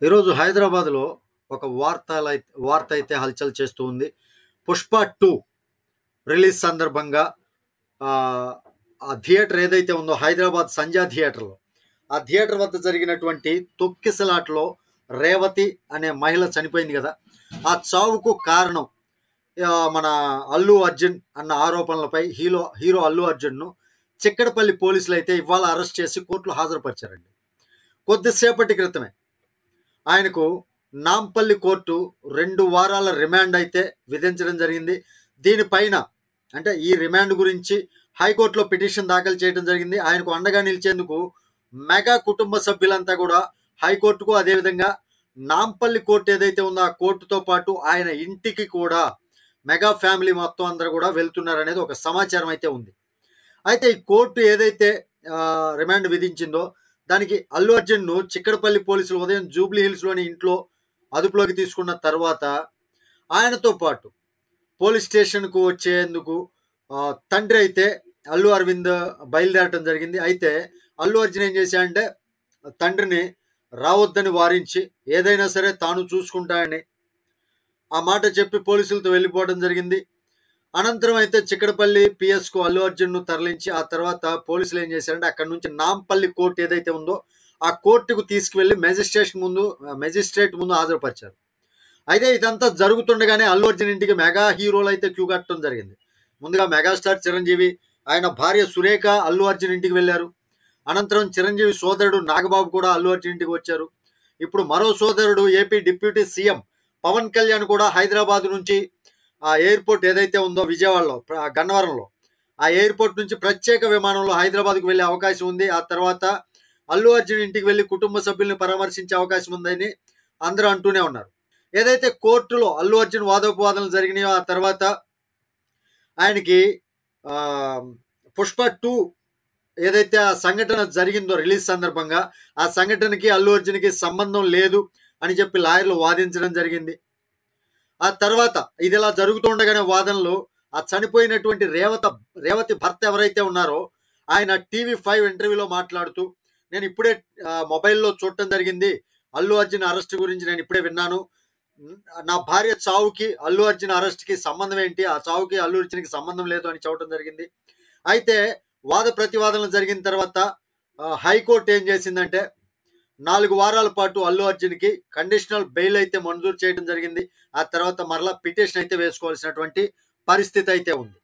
ఈరోజు హైదరాబాద్‌లో ఒక వార్త అయితే హల్చల్ చేస్తూ ఉంది. 'పుష్ప 2' రిలీజ్ సందర్భంగా ఆహ్, ఆ థియేటర్ ఏదైతే ఉందో హైదరాబాద్ సంధ్యా థియేటర్‌లో, ఆ థియేటర్ వద్ద జరిగినటువంటి తొక్కిసలాటలో రేవతి అనే మహిళ చనిపోయింది గదా! ఆ చావుకు కారణం మన అల్లు అర్జున్ అన్న ఆరోపణలపై హీరో అల్లు అర్జున్‌ను చిక్కడపల్లి పోలీసులైతే ఇవాళ అరెస్ట్ చేసి కోర్టులో హాజరుపరిచారండి. కొద్దిసేపటి క్రితమే ఆయనకు నాంపల్లి కోర్టు 2 వారాల రిమాండ్ అయితే విధించడం జరిగింది. దీనిపైన అంటే ఈ రిమాండ్ గురించి హైకోర్టులో పిటిషన్ దాఖలు చేయడం జరిగింది. ఆయనకు అండగా నిలిచేందుకు మెగా కుటుంబ సభ్యులంతా కూడా హైకోర్టుకు, అదేవిధంగా నాంపల్లి కోర్టు ఏదైతే ఉందో ఆ కోర్టుతో పాటు ఆయన ఇంటికి కూడా మెగా ఫ్యామిలీ మొత్తం అందరూ కూడా వెళ్తున్నారనేది ఒక సమాచారం అయితే ఉంది. అయితే ఈ కోర్టు ఏదైతే రిమాండ్ విధించిందో దానికి అల్లు అర్జున్‌ను చిక్కడపల్లి పోలీసులు ఉదయం జూబ్లీ హిల్స్‌లోని ఇంట్లో అదుపులోకి తీసుకున్న తర్వాత, ఆయనతో పాటు పోలీస్ స్టేషన్‌కు వచ్చేందుకు తండ్రి అయితే అల్లు అరవింద్ బయలుదేరటం జరిగింది. అయితే అల్లు అర్జున్ ఏం చేశాడంటే తండ్రిని రావద్దని వారించి, ఏదైనా సరే తాను చూసుకుంటానని ఆ మాట చెప్పి పోలీసులతో వెళ్ళిపోవడం జరిగింది. అనంతరం అయితే చిక్కడపల్లి పిఎస్‌కు అల్లు అర్జున్‌ను తరలించి, ఆ తర్వాత పోలీసులు ఏం చేశారంటే అక్కడి నుంచి నాంపల్లి కోర్ట్ ఏదైతే ఉందో ఆ కోర్టుకు తీసుకువెళ్ళి మెజిస్ట్రేట్ ముందు హాజరుపరిచారు. అయితే ఇదంతా జరుగుతుండగానే అల్లు అర్జున్ ఇంటికి మెగా హీరోలు అయితే క్యూ కట్టడం జరిగింది. ముందుగా మెగాస్టార్ చిరంజీవి, ఆయన భార్య సురేఖ అల్లు అర్జున్ ఇంటికి వెళ్లారు. అనంతరం చిరంజీవి సోదరుడు నాగబాబు కూడా అల్లు అర్జున్ ఇంటికి వచ్చారు. ఇప్పుడు మరో సోదరుడు AP deputy CM Pawan Kalyan కూడా హైదరాబాద్ నుంచి ఆ ఎయిర్‌పోర్ట్ ఏదైతే ఉందో విజయవాడలో గన్నవరంలో, ఆ ఎయిర్‌పోర్ట్ నుంచి ప్రత్యేక విమానంలో హైదరాబాద్‌కు వెళ్ళే అవకాశం ఉంది. ఆ తర్వాత అల్లు అర్జున్ ఇంటికి వెళ్లి కుటుంబ సభ్యుల్ని పరామర్శించే అవకాశం ఉందని అందరూ అంటూనే ఉన్నారు. ఏదైతే కోర్టులో అల్లు అర్జున్ వాదోపవాదనలు జరిగినాయో ఆ తర్వాత ఆయనకి ఆహ్, 'పుష్ప 2' ఏదైతే ఆ సంఘటన జరిగిందో రిలీజ్ సందర్భంగా, ఆ సంఘటనకి అల్లు అర్జున్‌కి సంబంధం లేదు అని చెప్పి లాయర్లు వాదించడం జరిగింది. ఆ తర్వాత ఇదిలా జరుగుతుండగానే వాదనలు ఆ చనిపోయినటువంటి రేవతి భర్త ఎవరైతే ఉన్నారో ఆయన టీవీ5 ఇంటర్వ్యూలో మాట్లాడుతూ, నేను ఇప్పుడే మొబైల్‌లో చూడటం జరిగింది. అల్లు అర్జున్ అరెస్ట్ గురించి నేను ఇప్పుడే విన్నాను. హ్మ్. నా భార్య చావుకి అల్లు అర్జున్ అరెస్ట్‌కి సంబంధం ఏంటి? ఆ చావుకి అల్లు అర్జున్‌కి సంబంధం లేదు అని చెప్పడం జరిగింది. అయితే వాద ప్రతివాదనలు జరిగిన తర్వాత హైకోర్ట్ ఏం చేసిందంటే 4 వారాల పాటు అల్లు అర్జున్‌కి కండిషనల్ బెయిల్ అయితే మంజూరు చేయడం జరిగింది. ఆ తర్వాత మరలా పిటిషన్ అయితే వేసుకోవాల్సినటువంటి పరిస్థితి అయితే ఉంది.